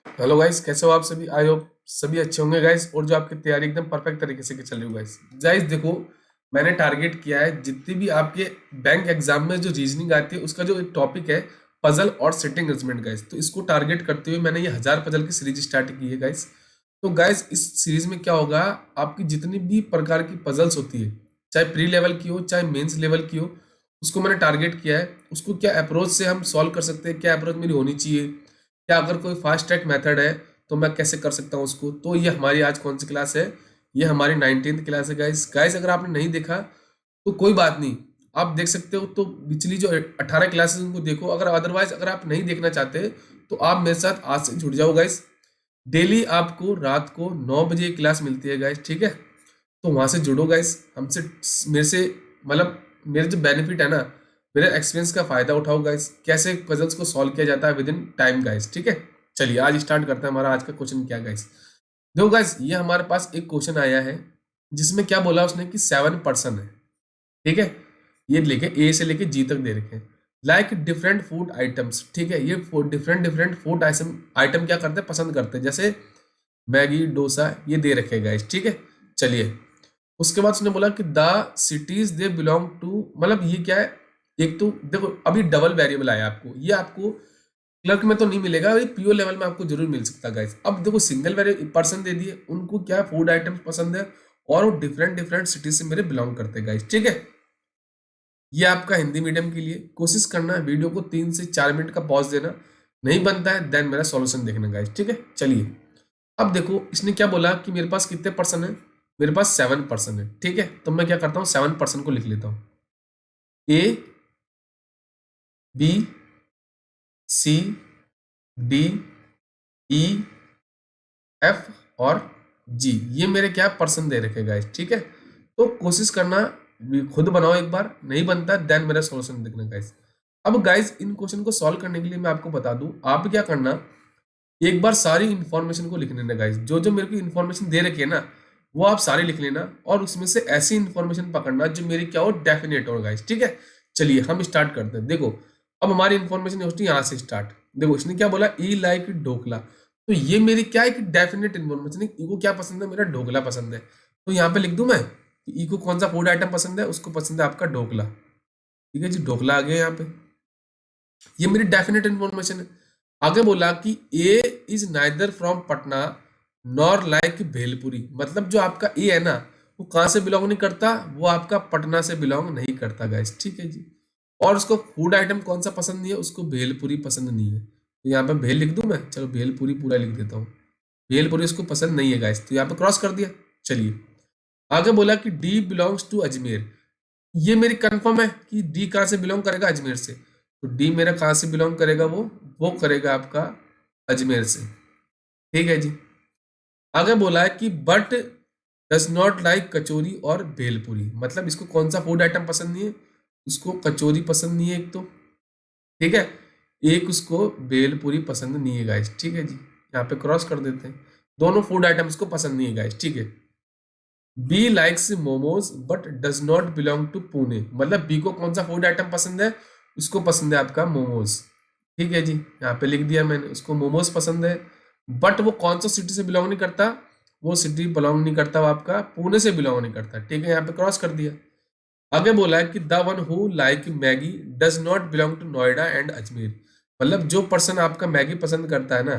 Hello guys, कैसे हो आप सभी? आई होप सभी अच्छे होंगे गाइस। और जो आपकी तैयारी एकदम परफेक्ट तरीके से चल रही हो गाइस। गाइस देखो, मैंने टारगेट किया है जितनी भी आपके बैंक एग्जाम में जो रीजनिंग आती है उसका जो एक टॉपिक है, पजल और सिटिंग अरेंजमेंट गाइस। तो इसको टारगेट करते हुए मैंने ये 1000 पजल की सीरीज स्टार्ट की है गाइस। तो गाइस इस सीरीज में क्या होगा, आपकी जितनी भी प्रकार की पजल्स होती है, चाहे प्री लेवल की हो चाहे मेंस लेवल की हो, उसको मैंने टारगेट किया है। उसको क्या अप्रोच से हम सॉल्व कर सकते हैं, क्या अप्रोच मेरी होनी चाहिए, क्या अगर कोई फास्ट ट्रैक मेथड है तो मैं कैसे कर सकता हूँ उसको। तो ये हमारी आज कौन सी क्लास है? ये हमारी 19th क्लास है गाइस। गाइस अगर आपने नहीं देखा तो कोई बात नहीं, आप देख सकते हो। तो पिछली जो 18 क्लासेस उनको देखो। अगर अदरवाइज अगर आप नहीं देखना चाहते तो आप मेरे साथ आज से जुड़ जाओ गाइस। डेली आपको रात को 9 बजे क्लास मिलती है गाइस, ठीक है? तो वहां से जुड़ो गाइस हमसे। मेरे से मतलब मेरे जो बेनिफिट है ना, मेरे एक्सपीरियंस का फायदा उठाओ गाइस। कैसे पजल्स को सॉल्व किया जाता है विद इन टाइम गाइस, ठीक है? चलिए आज स्टार्ट करते हैं। हमारा आज का क्वेश्चन क्या गाइस? देखो गाइस, ये हमारे पास एक क्वेश्चन आया है जिसमें क्या बोला उसने कि 7 पर्सन है, ठीक है? ये लेके ए से लेके जी तक दे रखे हैं। लाइक डिफरेंट फूड आइटम्स, ठीक है? ये different different food item item क्या करते हैं, पसंद करते हैं। जैसे मैगी, डोसा, ये दे रखे हैं गाइस, ठीक है? चलिए, उसके बाद उसने बोला कि the cities they belong to, मतलब ये क्या है? एक तो देखो अभी डबल वेरिएबल आया आपको, ये आपको क्लर्क में तो नहीं मिलेगा, ये पीओ लेवल में आपको जरूर मिल सकता है गाइस। अब देखो सिंगल वेरिएबल पर्सन दे दिए, उनको क्या फूड आइटम्स पसंद है और वो डिफरेंट डिफरेंट सिटीज से मेरे बिलोंग करते हैं गाइस, ठीक है? ये आपका हिंदी मीडियम के लिए। कोशिश करना है वीडियो को 3 से 4 मिनट का पॉज देना, नहीं बनता है देन मेरा सॉल्यूशन देखना गाइस, ठीक है? चलिए, अब देखो इसने क्या बोला कि मेरे पास कितने पर्सन है। मेरे पास 7 पर्सन है, ठीक है? तो मैं क्या करता हूँ, 7 पर्सन को लिख लेता हूँ। ए, बी, सी, डी, ई, एफ और जी। ये मेरे क्या पर्सन दे रखे गाइस, ठीक है? तो कोशिश करना खुद बनाओ, एक बार नहीं बनता देन मेरा सॉल्यूशन देखना गाइस। अब गाइस इन क्वेश्चन को सॉल्व करने के लिए मैं आपको बता दूं, आप क्या करना, एक बार सारी इंफॉर्मेशन को लिख लेना गाइस। जो जो मेरे को इंफॉर्मेशन दे रखी है ना, वो आप सारी लिख लेना और उसमें से ऐसी इंफॉर्मेशन पकड़ना जो मेरी क्या हो, डेफिनेट हो गाइस, ठीक है? चलिए हम स्टार्ट करते हैं। देखो, अब हमारी इंफॉर्मेशन होती है यहाँ से स्टार्ट। देखो इसने क्या बोला, ई लाइक ढोकला। तो ये मेरी क्या है कि डेफिनेट इन्फॉर्मेशन है। ई को क्या पसंद है, मेरा ढोकला पसंद है। तो यहाँ पे लिख दूं मैं कि ई को कौन सा फूड आइटम पसंद है, उसको पसंद है आपका ढोकला। ठीक है जी, ढोकला आ गया यहाँ पे। ये मेरी डेफिनेट इन्फॉर्मेशन है। आगे बोला कि A is neither from Patna nor like bhelpuri. मतलब जो आपका ए है ना, वो कहाँ से बिलोंग नहीं करता, वो आपका पटना से बिलोंग नहीं करता गाइस, ठीक है जी? और उसको फूड आइटम कौन सा पसंद नहीं है, उसको भेलपुरी पसंद नहीं है। तो यहाँ पे भेल लिख दूं मैं, चलो भेलपुरी पूरा लिख देता हूँ। भेलपुरी उसको पसंद नहीं है गाइस, तो यहाँ पे क्रॉस कर दिया। चलिए, आगे बोला कि डी बिलोंग्स टू अजमेर। ये मेरी कंफर्म है कि डी कहाँ से बिलोंग करेगा, अजमेर से। तो डी मेरा कहाँ से बिलोंग करेगा, वो करेगा आपका अजमेर से, ठीक है जी? आगे बोला है कि बट डज नॉट लाइक कचौरी और भेलपुरी। मतलब इसको कौन सा फूड आइटम पसंद नहीं है, उसको कचौरी पसंद नहीं है एक तो, ठीक है? एक उसको भेलपुरी पसंद नहीं है गाइस, ठीक है जी? यहाँ पे क्रॉस कर देते हैं। दोनों फूड आइटम्स को पसंद नहीं है गाइस, ठीक है? B likes momos but does not belong to Pune. मतलब बी को कौन सा फूड आइटम पसंद है, उसको पसंद है आपका मोमोज, ठीक है जी? यहाँ पे लिख दिया मैंने, उसको मोमोज पसंद है। बट वो कौन सा सिटी से बिलोंग नहीं करता, वो सिटी बिलोंग नहीं करता, वो आपका पुणे से बिलोंग नहीं करता, ठीक है? यहाँ पे क्रॉस कर दिया। आगे बोला है कि the one who like Maggi does not belong to Noida and Ajmer. मतलब जो पर्सन आपका मैगी पसंद करता है ना,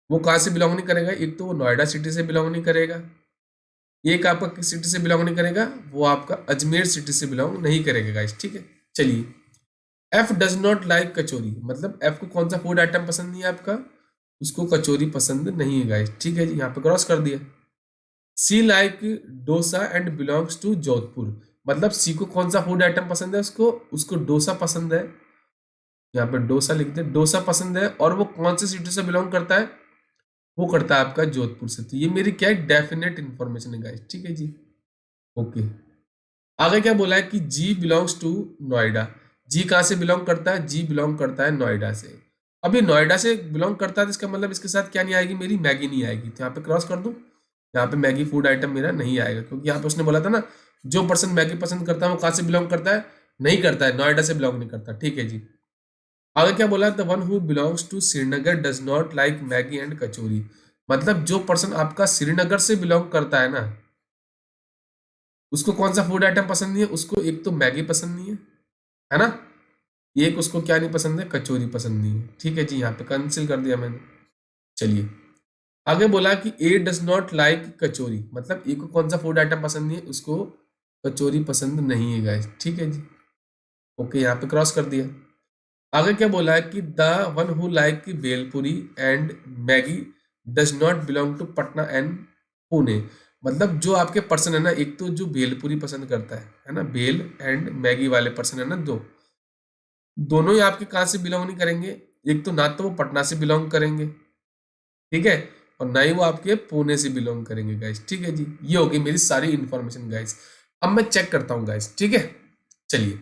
वो कहाँ से बिलोंग नहीं करेगा, एक तो वो नोएडा सिटी से बिलोंग नहीं करेगा, एक आपका किस सिटी से बिलोंग नहीं करेगा, वो आपका अजमेर सिटी से बिलोंग नहीं करेगा गाइस, ठीक है? चलिए, एफ डज नॉट लाइक कचौरी। मतलब एफ को कौन सा फूड आइटम पसंद नहीं है आपका, उसको कचौरी पसंद नहीं है गाइस, ठीक है जी? यहाँ पे क्रॉस कर दिया। C like dosa and belongs to Jodhpur. मतलब सी को कौन सा फूड आइटम पसंद है, उसको उसको डोसा पसंद है। यहाँ पे डोसा लिख दे, डोसा पसंद है। और वो कौन से सिटी से बिलोंग करता है, वो करता है आपका जोधपुर से। तो ये मेरी क्या है, डेफिनेट इंफॉर्मेशन है गाइस, ठीक है जी? ओके। आगे क्या बोला है कि जी बिलोंग्स टू नोएडा। जी कहाँ से बिलोंग करता है, जी बिलोंग करता है नोएडा से। अभी नोएडा से बिलोंग करता है तो इसका मतलब इसके साथ क्या नहीं आएगी, मेरी मैगी नहीं आएगी। तो यहाँ पे क्रॉस कर दूं, यहाँ पे मैगी फूड आइटम मेरा नहीं आएगा, क्योंकि यहाँ पे उसने बोला था ना, जो पर्सन मैगी पसंद करता है वो कहाँ से बिलोंग करता है, नहीं करता है, नोएडा से बिलोंग नहीं करता, ठीक है जी? आगे क्या बोला, the one who belongs to Srinagar does not like Maggi and kachori. मतलब जो पर्सन आपका श्रीनगर से बिलोंग करता है ना, उसको कौन सा फूड आइटम पसंद नहीं है, उसको एक तो मैगी पसंद नहीं है ना, एक उसको क्या नहीं पसंद है, कचौरी पसंद नहीं है। ठीक है जी, यहाँ पे कैंसिल कर दिया मैंने। चलिए आगे बोला कि ए डज नॉट लाइक कचौरी, मतलब ए को कौन सा फूड आइटम पसंद नहीं है, उसको कचौरी पसंद नहीं है गाइस। ठीक है जी, ओके, यहाँ पे क्रॉस कर दिया। आगे क्या बोला है कि the one who like bhelpuri and Maggi does not belong to Patna and Pune. मतलब जो आपके पर्सन है ना, एक तो जो भेलपुरी पसंद करता है ना, भेल एंड मैगी वाले पर्सन है ना, दोनों ही आपके कहाँ से बिलोंग नहीं करेंगे। एक तो ना तो वो पटना से बिलोंग करेंगे, ठीक है, और ना ही वो आपके पुणे से बिलोंग करेंगे गाइस। ठीक है जी, ये होगी मेरी सारी इंफॉर्मेशन गाइस। अब मैं चेक करता हूँ गाइस, ठीक है। चलिए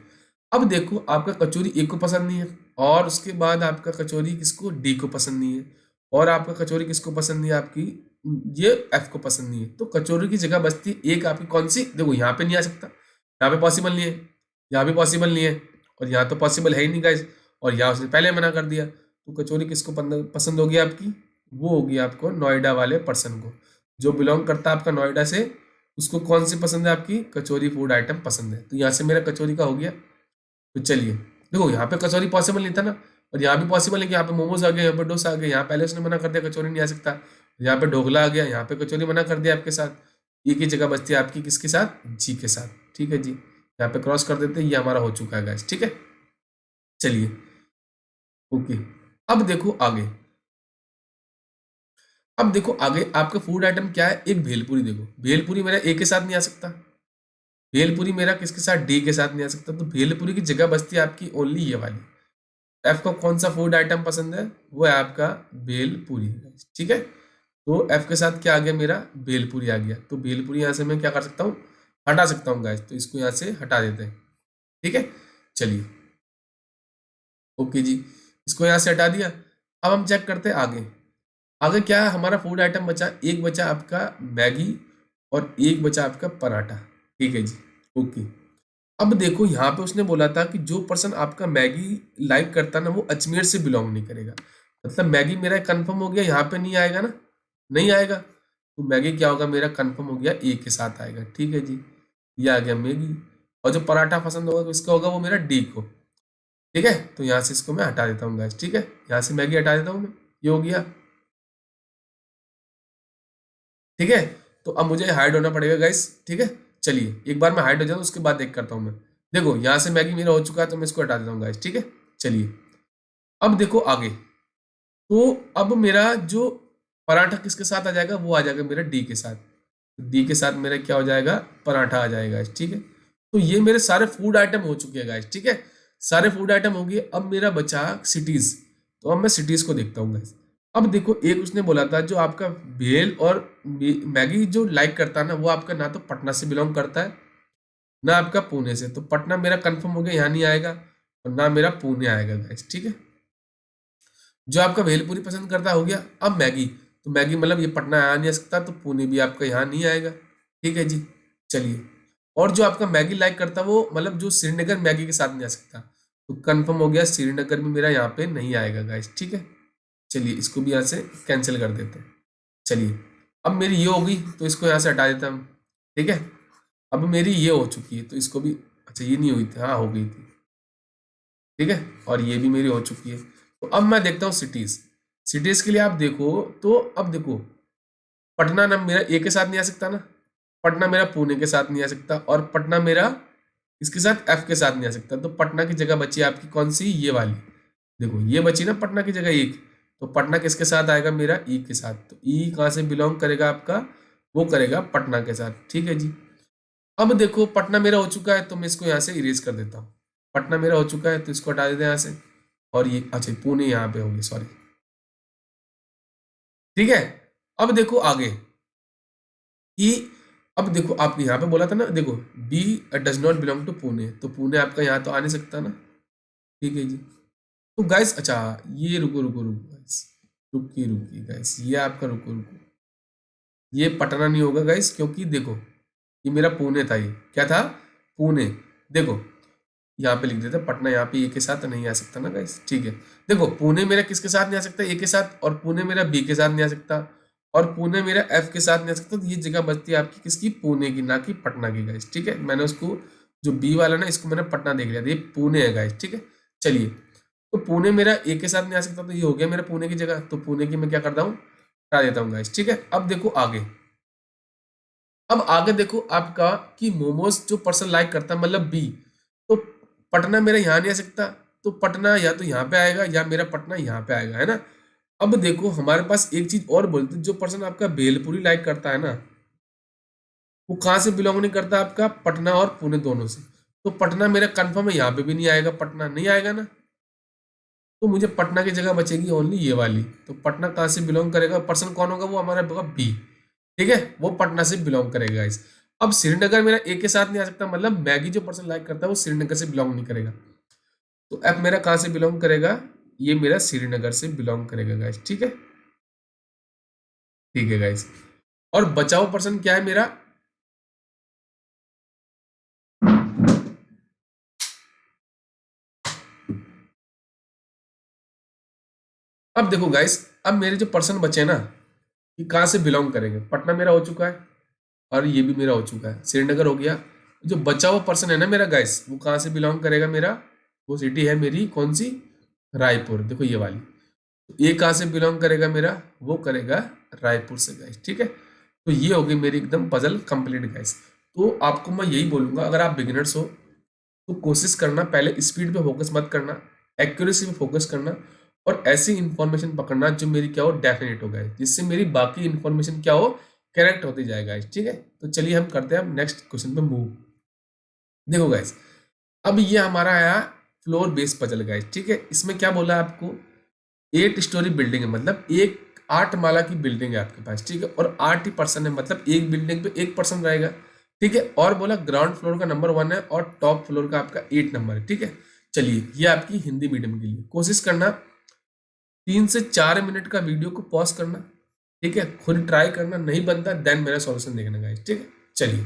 अब देखो, आपका कचौरी ए को पसंद नहीं है, और उसके बाद आपका कचौरी किसको, डी को पसंद नहीं है, और आपका कचौरी किसको पसंद नहीं है, आपकी ये एफ को पसंद नहीं है। तो कचौरी की जगह बचती है एक आपकी कौन सी, देखो यहाँ पे नहीं आ सकता, यहाँ पे पॉसिबल नहीं है, यहाँ भी पॉसिबल नहीं है, और यहाँ तो पॉसिबल है ही नहीं गाइस, और यहाँ उसने पहले मना कर दिया। तो कचौरी किसको पसंद होगी आपकी, वो होगी आपको नोएडा वाले पर्सन को, जो बिलोंग करता है आपका नोएडा से, उसको कौन सी पसंद है, आपकी कचौरी फूड आइटम पसंद है। तो यहाँ से मेरा कचौरी का हो गया। तो चलिए देखो, यहाँ पे कचौरी पॉसिबल नहीं था ना, और यहाँ भी पॉसिबल नहीं कि यहाँ पे मोमोज आ गए, यहाँ पे डोसा आ गया, यहाँ पहले उसने मना कर दिया कचौरी नहीं आ सकता, यहाँ पे ढोकला आ गया, यहाँ पे कचौरी मना कर दिया आपके साथ। एक ही जगह बचती है आपकी किसके साथ, जी के साथ। ठीक है जी, यहाँ पे क्रॉस कर देते हैं, ये हमारा हो चुका है गाइस। ठीक है, चलिए ओके। अब देखो आगे, अब देखो आगे आपका फूड आइटम क्या है, एक भेलपुरी। देखो भेलपुरी मेरा ए के साथ नहीं आ सकता, भेलपुरी मेरा किसके साथ, डी के साथ नहीं आ सकता। तो भेलपुरी की जगह बचती है आपकी ओनली ये वाली। एफ को कौन सा फूड आइटम पसंद है, वो है आपका भेलपुरी। ठीक है, तो एफ के साथ क्या आ गया मेरा, भेलपुरी आ गया। तो भेलपुरी यहाँ से मैं क्या कर सकता हूँ, हटा सकता हूँ गाइस। तो इसको यहाँ से हटा देते हैं। ठीक है, चलिए ओके जी, इसको यहाँ से हटा दिया। अब हम चेक करते हैं आगे। आगे क्या है हमारा फूड आइटम बचा, एक बचा आपका मैगी और एक बचा आपका पराठा। ठीक है जी, ओके। अब देखो यहाँ पे उसने बोला था कि जो पर्सन आपका मैगी लाइक करता ना, वो अजमेर से बिलोंग नहीं करेगा। मतलब मैगी मेरा कंफर्म हो गया, यहाँ पे नहीं आएगा ना, नहीं आएगा। तो मैगी क्या होगा मेरा, कंफर्म हो गया, ए के साथ आएगा। ठीक है जी, ये आ गया मैगी। और जो पराठा पसंद होगा किसका होगा, वो मेरा डी को। ठीक है, तो यहाँ से इसको मैं हटा देता हूँ गाइस। ठीक है, यहाँ से मैगी हटा देता हूँ मैं, ये हो गया। ठीक है, तो अब मुझे हाइड होना पड़ेगा गाइस। ठीक है, चलिए एक बार मैं हाइड हो जाऊँ, उसके बाद देख करता हूँ मैं। देखो यहाँ से मैगी मेरा हो चुका है, तो मैं इसको हटा देता हूँ गाइस। ठीक है, चलिए अब देखो आगे। तो अब मेरा जो पराठा किसके साथ आ जाएगा, वो आ जाएगा मेरा डी के साथ। डी के साथ मेरा क्या हो जाएगा, पराठा आ जाएगा गाइस। ठीक है, तो ये मेरे सारे फूड आइटम हो चुके हैं गाइस। ठीक है, सारे फूड आइटम हो गए। अब मेरा बचा सिटीज। तो अब मैं सिटीज को देखता हूँ गाइस। अब देखो, एक उसने बोला था जो आपका भेल और मैगी जो लाइक करता है ना, वो आपका ना तो पटना से बिलोंग करता है, ना आपका पुणे से। तो पटना मेरा कंफर्म हो गया, यहाँ नहीं आएगा, और ना मेरा पुणे आएगा गाइस। ठीक है, जो आपका भेलपुरी पसंद करता हो गया। अब मैगी, तो मैगी मतलब ये पटना आ नहीं आ सकता, तो पुणे भी आपका यहाँ नहीं आएगा। ठीक है जी, चलिए। और जो आपका मैगी लाइक करता वो मतलब जो श्रीनगर मैगी के साथ नहीं आ सकता, तो कंफर्म हो गया, श्रीनगर भी मेरा यहाँ पे नहीं आएगा गाइस। ठीक है, चलिए इसको भी यहाँ से कैंसिल कर देते हैं। चलिए अब मेरी ये होगी, तो इसको यहाँ से हटा देता हूँ। ठीक है, अब मेरी ये हो चुकी है, तो इसको भी, अच्छा ये नहीं हुई थी, हाँ हो गई थी। ठीक है, और ये भी मेरी हो चुकी है। तो अब मैं देखता हूँ सिटीज। सिटीज के लिए आप देखो, तो अब देखो, पटना ना मेरा ए के साथ नहीं आ सकता ना, पटना मेरा पुणे के साथ नहीं आ सकता, और पटना मेरा इसके साथ एफ के साथ नहीं आ सकता। तो पटना की जगह बची आपकी कौन सी, ये वाली। देखो ये बची ना पटना की जगह एक, तो पटना किसके साथ आएगा मेरा, ई के साथ। तो ई कहाँ से बिलोंग करेगा आपका, वो करेगा पटना के साथ। ठीक है जी, अब देखो पटना मेरा हो चुका है, तो मैं इसको यहाँ से इरेज कर देता हूँ। पटना मेरा हो चुका है, तो इसको हटा देते हैं यहाँ से। और ये अच्छा पुणे यहाँ पे होगी, सॉरी। ठीक है, अब देखो आगे कि, अब देखो आपने यहाँ पे बोला था ना, देखो B does not belong to Pune, तो पुणे आपका यहाँ तो आ नहीं सकता ना। ठीक है जी, तो गाइस अच्छा, ये रुको रुको रुको गाइस, रुकिए रुकिए गाइस, ये आपका रुको रुको, ये पटना नहीं होगा गाइस, क्योंकि देखो ये मेरा पुणे था, ये क्या था, पुणे। देखो यहाँ पे लिख देते हैं पटना, यहाँ पे ए के साथ नहीं आ सकता ना गाइस, ठीक है। देखो पुणे मेरा किसके साथ नहीं आ सकता, ए के साथ, और पुणे मेरा बी के साथ नहीं आ सकता, और पुणे मेरा एफ के साथ नहीं आ सकता। तो ये जगह बचती है आपकी किसकी, पुणे की, ना कि पटना की गाइस, ठीक है। मैंने उसको जो बी वाला ना, इसको मैंने पटना देख लिया, ये पुणे है गाइस, ठीक है। चलिए, तो पुणे मेरा ए के साथ नहीं आ सकता, तो ये हो गया मेरा पुणे की जगह, तो पुणे की मैं क्या करता हूँ, हटा देता हूँ गाइस, ठीक है। अब देखो आगे, अब आगे देखो आपका कि मोमोज जो पर्सन लाइक करता है मतलब बी, तो पटना मेरा यहाँ नहीं आ सकता, तो पटना या तो यहाँ पे आएगा या मेरा पटना यहाँ पे आएगा, है ना। अब देखो हमारे पास एक चीज और बोलते हैं, जो पर्सन आपका भेलपुरी लाइक करता है ना, वो कहाँ से बिलोंग नहीं करता, आपका पटना और पुणे दोनों से। तो पटना मेरा कंफर्म है, यहाँ पे भी नहीं आएगा, पटना नहीं आएगा ना, तो मुझे पटना की जगह बचेगी ओनली ये वाली। तो पटना कहाँ से बिलोंग करेगा, पर्सन कौन होगा, वो हमारा होगा बी, ठीक है, वो पटना से बिलोंग करेगा इस। अब श्रीनगर मेरा ए के साथ नहीं आ सकता, मतलब मैगी जो पर्सन लाइक करता है वो श्रीनगर से बिलोंग नहीं करेगा। तो एफ मेरा कहाँ से बिलोंग करेगा, ये मेरा श्रीनगर से बिलोंग करेगा गाइस, ठीक है, ठीक है गाइस। और बचाओ पर्सन क्या है मेरा, अब देखो गाइस, अब मेरे जो पर्सन बचे ना, ये कहाँ से बिलोंग करेंगे, पटना मेरा हो चुका है, और ये भी मेरा हो चुका है, श्रीनगर हो गया। जो बचा हुआ पर्सन है ना मेरा गाइस, वो कहाँ से बिलोंग करेगा मेरा, वो सिटी है मेरी कौन सी, रायपुर, देखो ये वाली। तो ये कहाँ से बिलोंग करेगा मेरा, वो करेगा रायपुर से गाइस, ठीक है। तो ये होगी मेरी एकदम पजल कंप्लीट गाइस। तो आपको मैं यही बोलूंगा, अगर आप बिगिनर्स हो तो कोशिश करना, पहले स्पीड पे फोकस मत करना, एक्यूरेसी पे फोकस करना, और ऐसी इंफॉर्मेशन पकड़ना जो मेरी क्या हो, डेफिनेट हो गए, जिससे मेरी बाकी इंफॉर्मेशन क्या हो, करेक्ट होती जाएगा, ठीक है। तो चलिए हम करते हैं अब नेक्स्ट क्वेश्चन पे मूव। देखो गाइस, अब ये हमारा आया फ्लोर बेस पजल गाइस, ठीक है। इसमें क्या बोला है आपको, 8 स्टोरी बिल्डिंग है, मतलब एक 8 माला की बिल्डिंग है आपके पास, ठीक है, और 8 ही पर्सन है, मतलब एक बिल्डिंग पे एक पर्सन रहेगा, ठीक है। और बोला ग्राउंड फ्लोर का नंबर 1 है और टॉप फ्लोर का आपका 8 नंबर है, ठीक है। चलिए, ये आपकी हिंदी मीडियम के लिए कोशिश करना, 3 से 4 मिनट का वीडियो को पॉज करना, ठीक है, खुद ट्राई करना, नहीं बनता देन मेरा सॉल्यूशन देखना गाइस, ठीक है। चलिए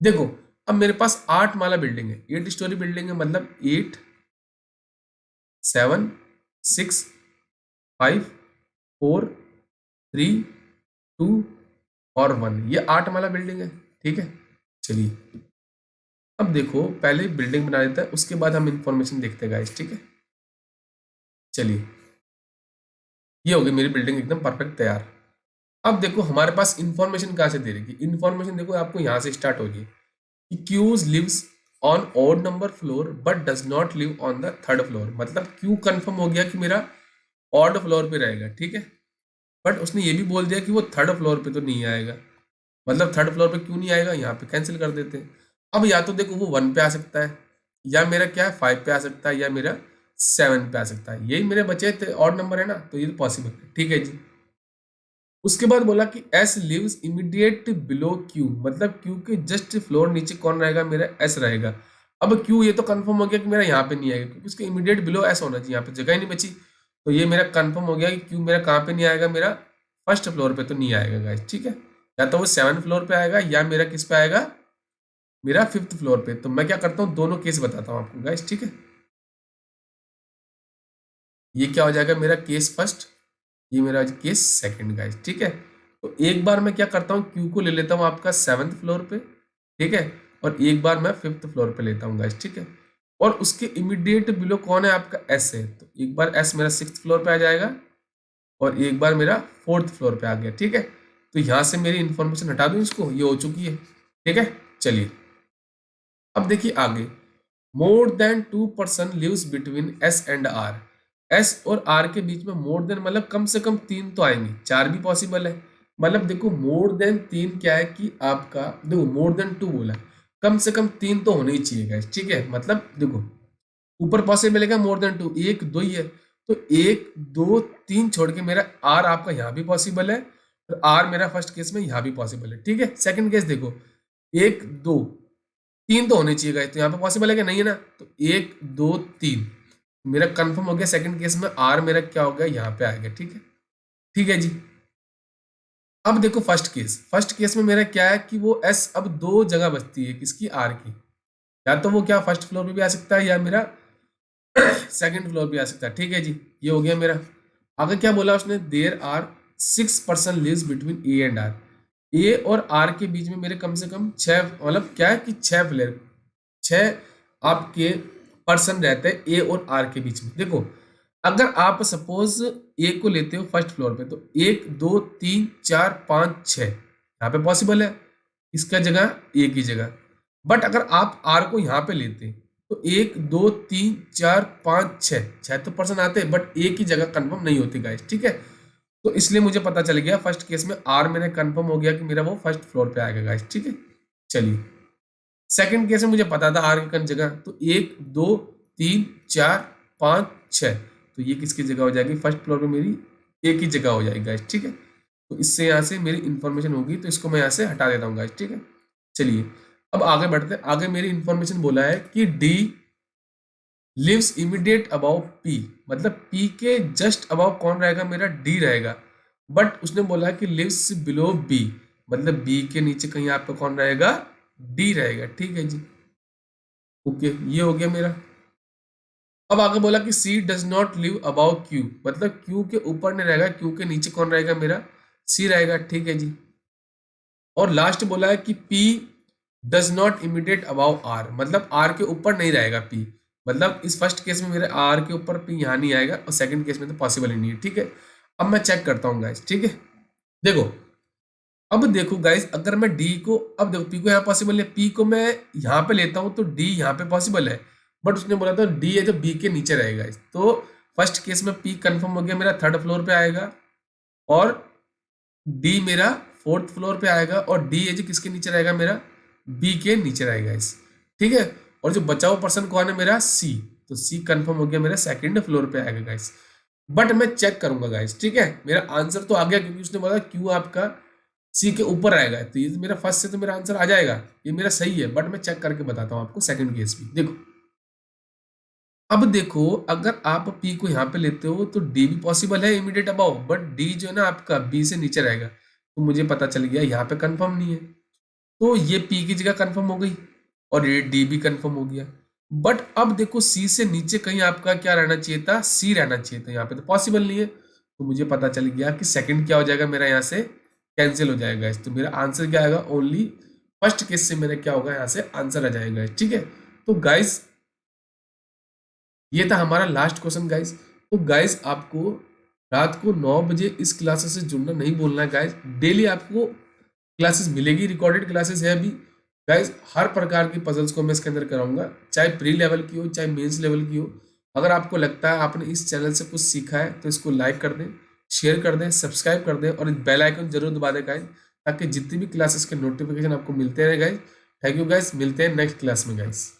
देखो, अब मेरे पास 8 माला बिल्डिंग है, 8 स्टोरी बिल्डिंग है, मतलब 8, 7, 6, 5, 4, 3, 2 और 1, ये 8 माला बिल्डिंग है, ठीक है। चलिए, अब देखो पहले बिल्डिंग बना देता है, उसके बाद हम इंफॉर्मेशन देखते हैं गाइस, ठीक है। चलिए, ये होगी मेरी बिल्डिंग एकदम परफेक्ट तैयार। अब देखो हमारे पास इंफॉर्मेशन कहाँ से दे रही है, इंफॉर्मेशन देखो आपको यहाँ से स्टार्ट होगी कि Q lives on odd number floor but does not live on the third floor, मतलब क्यू कंफर्म हो गया कि मेरा ऑड फ्लोर पे रहेगा, ठीक है। बट उसने ये भी बोल दिया कि वो थर्ड फ्लोर पे तो नहीं आएगा, मतलब थर्ड फ्लोर पे क्यों नहीं आएगा, यहाँ पे कैंसिल कर देते हैं। अब या तो देखो वो 1 पे आ सकता है, या मेरा क्या है 5 पे आ सकता है, या मेरा 7 पे आ सकता है, यही मेरे बचे थे ऑड नंबर है ना, तो ये तो पॉसिबल है, ठीक है जी। उसके बाद बोला कि S lives immediate below Q, मतलब क्यू के जस्ट फ्लोर नीचे कौन रहेगा, मेरा एस रहेगा। अब क्यू ये तो कंफर्म हो गया कि मेरा यहाँ पे नहीं आएगा, क्योंकि उसके इमीडिएट बिलो एस होना चाहिए, यहाँ पे जगह ही नहीं बची। तो ये मेरा कंफर्म हो गया कि क्यू मेरा कहाँ पे नहीं आएगा, मेरा फर्स्ट फ्लोर पे तो नहीं आएगा गाइस, ठीक है। या तो वो 7 फ्लोर पे आएगा, या मेरा किस पे आएगा, मेरा 5th फ्लोर पे। तो मैं क्या करता हूँ, दोनों केस बताता हूँ आपको गाइस, ठीक है। ये क्या हो जाएगा मेरा केस फर्स्ट, ये मेरा केस सेकंड गाइस, ठीक है। तो एक बार मैं क्या करता हूँ, क्यू को ले लेता हूँ आपका 7th फ्लोर पे, ठीक है, और एक बार मैं 5th फ्लोर पे लेता हूँ गाइस, ठीक है। और उसके इमीडिएट बिलो कौन है, आपका एस है, तो एक बार एस मेरा 6th फ्लोर पे आ जाएगा, और एक बार मेरा 4th फ्लोर पे आ गया, ठीक है। तो यहाँ से मेरी इंफॉर्मेशन हटा दूँ इसको, ये हो चुकी है, ठीक है। चलिए, अब देखिए आगे, more than 2 person lives between S and R, S और आर के बीच में मोर देन मतलब कम से कम 3 तो आएंगे, 4 भी पॉसिबल है। मतलब देखो मोर देन 3 क्या है कि आपका, देखो मोर देन 2 बोला, कम से कम 3 तो होने ही चाहिए गाइस, ठीक है। मतलब देखो ऊपर पॉसिबल मिलेगा मोर देन 2, 1 2 ही है, तो 1 2 3 छोड़ के मेरा आर आपका यहाँ भी पॉसिबल है, और आर मेरा फर्स्ट केस में यहाँ भी पॉसिबल है, ठीक है। सेकंड केस देखो, 1 2 3 तो होने चाहिए गाइस, तो यहाँ पे पॉसिबल है कि नहीं है ना, तो 1 2 3 मेरा कंफर्म हो गया। सेकंड केस में आर मेरा क्या हो गया, यहाँ पे आ गया, ठीक है, ठीक है जी। अब देखो फर्स्ट केस में मेरा क्या है कि वो एस अब 2 जगह बचती है किसकी, आर की, या तो वो क्या फर्स्ट फ्लोर पे भी आ सकता है या मेरा सेकंड फ्लोर पे आ सकता है। ठीक है जी, ये हो गया मेरा। आगे क्या बोला उसने, there are 6 person lives between A and R. A और आर के बीच में मेरे कम से कम 6, मतलब क्या है कि 6 प्लेयर, 6 आपके पर्सन रहते हैं ए और आर के बीच में। देखो अगर आप सपोज ए को लेते हो फर्स्ट फ्लोर पे, तो 1 2 3 4 5 6 यहाँ पे पॉसिबल है, इसका जगह ए की जगह। बट अगर आप आर को यहाँ पे लेते तो 1 2 3 4 5 6, 6 तो पर्सन आते हैं बट ए की जगह कंफर्म नहीं होती गाइस। ठीक है, तो इसलिए मुझे पता चल गया फर्स्ट केस में आर मेरे कंफर्म हो गया कि मेरा वो फर्स्ट फ्लोर पे आएगा गाइस। ठीक है, चलिए सेकंड केस में मुझे पता था आर की जगह, तो 1 2 3 4 5 6, तो ये किसकी जगह हो जाएगी, फर्स्ट फ्लोर पे मेरी ए की जगह हो जाएगी गाइस। ठीक है, तो इससे यहाँ से मेरी इंफॉर्मेशन होगी, तो इसको मैं यहाँ से हटा देता हूँ गाइस। ठीक है, चलिए अब आगे बढ़ते हैं। आगे मेरी इंफॉर्मेशन बोला है कि D lives immediate above P, मतलब पी के जस्ट अबाउ कौन रहेगा, मेरा डी रहेगा। बट उसने बोला कि लिव्स बिलो बी, मतलब बी के नीचे कहीं आपका कौन रहेगा, डी रहेगा। ठीक है जी, ओके, ये हो गया मेरा। अब आगे बोला कि C does not live above Q, मतलब क्यू के ऊपर नहीं रहेगा, क्यू के नीचे कौन रहेगा, मेरा सी रहेगा। ठीक है जी, और लास्ट बोला है कि P does not immediate above R, मतलब आर के ऊपर नहीं रहेगा पी, मतलब इस फर्स्ट केस में मेरे आर के ऊपर पी यहाँ नहीं आएगा, और सेकंड केस में तो पॉसिबल ही नहीं है। ठीक है, अब मैं चेक करता हूँ गाइस। ठीक है, देखो अब देखो गाइस, अगर मैं डी को, अब देखो पी को यहाँ पॉसिबल है, पी को मैं यहाँ पे लेता हूँ तो डी यहाँ पे पॉसिबल है, बट उसने बोला था डी है जो बी के नीचे रहेगा। तो फर्स्ट केस में पी कंफर्म हो गया, मेरा थर्ड फ्लोर पे आएगा, और डी मेरा फोर्थ फ्लोर पे आएगा, और डी है जो किसके नीचे रहेगा, मेरा बी के नीचे रहेगा इस। ठीक है, और जो बचा हुआ पर्सन कौन है, मेरा सी, तो सी कंफर्म हो गया, मेरा सेकंड फ्लोर पे आएगा गाइस। बट मैं चेक करूंगा गाइस। ठीक है, मेरा आंसर तो आ गया क्योंकि उसने बोला क्यों आपका सी के ऊपर आएगा, तो ये तो मेरा फर्स्ट से तो मेरा आंसर आ जाएगा, ये मेरा सही है। बट मैं चेक करके बताता हूँ आपको सेकंड केस भी। देखो अब देखो, अगर आप पी को यहाँ पे लेते हो तो डी भी पॉसिबल है इमीडिएट अबाउ, बट डी जो है ना आपका बी से नीचे रहेगा, तो मुझे पता चल गया यहाँ पे कंफर्म नहीं है, तो ये पी की जगह कंफर्म हो गई, और ये डी भी कंफर्म हो गया। बट अब देखो सी से नीचे कहीं आपका क्या रहना चाहिए था, सी रहना चाहिए था, यहाँ पे तो पॉसिबल नहीं है, तो मुझे पता चल गया कि सेकंड क्या हो जाएगा, मेरा यहाँ से कैंसिल हो जाएगा। तो मेरा आंसर क्या आएगा, ओनली फर्स्ट केस से मेरा क्या होगा, यहाँ से आंसर आ जाएगा। ठीक है, तो गाइस ये था हमारा लास्ट क्वेश्चन गाइस। तो गाइस आपको रात को 9 बजे इस क्लासेस से जुड़ना नहीं भूलना है गाइस। डेली आपको क्लासेस मिलेगी, रिकॉर्डेड क्लासेस है अभी गाइस। हर प्रकार की पजल्स को मैं इसके अंदर कराऊंगा, चाहे प्री लेवल की हो चाहे मेंस लेवल की हो। अगर आपको लगता है आपने इस चैनल से कुछ सीखा है तो इसको लाइक कर दें, शेयर कर दें, सब्सक्राइब कर दें, और बेल आइकन जरूर दबा दें गाइस, ताकि जितनी भी क्लासेस के नोटिफिकेशन आपको मिलते रहे गाइस। थैंक यू गाइस, मिलते हैं नेक्स्ट क्लास में गाइस।